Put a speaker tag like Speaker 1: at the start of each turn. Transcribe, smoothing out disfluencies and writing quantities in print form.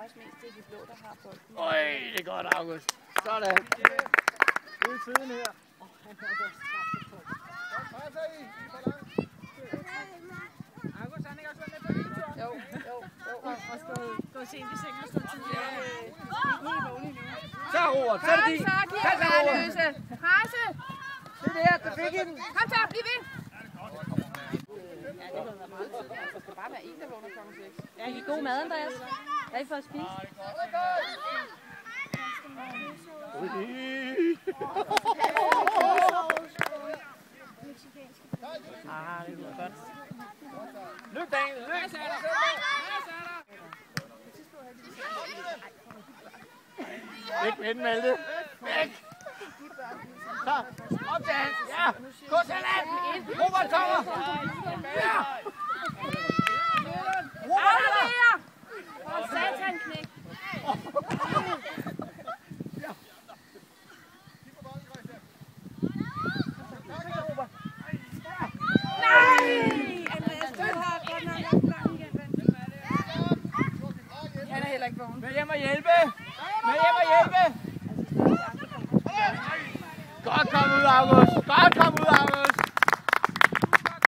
Speaker 1: faktisk mest til de blå, der har bolden.
Speaker 2: Øj, det er godt, August. Sådan.
Speaker 3: Det er tiden her. Han har også straffet på. August, han ikke også været med på videoen?
Speaker 1: Jo.
Speaker 3: Og stået sent i sengen og stået tidligere.
Speaker 2: Så, Robert, så er det din.
Speaker 1: Så giver jeg værløse. Hasse!
Speaker 2: Det der, der fik en.
Speaker 1: Kom så, bliv ved! Ja, det havde været meget tidligere. Der skal bare være en, der vågner klokken 6.
Speaker 4: Ja, I god mad, Andreas. Hvad er I for at spise?
Speaker 2: Det lyder godt. Løb, Daniel, løb! Væk med den, Malte. Væk! Så, op til Hans. Ja, gå til land! Robert kommer! Ja!
Speaker 1: Afleverer! Og satan knæk. Han er heller ikke vågen.
Speaker 2: Med hjem og hjælpe! Med hjem og hjælpe! Godt kom ud, August! Godt kom ud, August!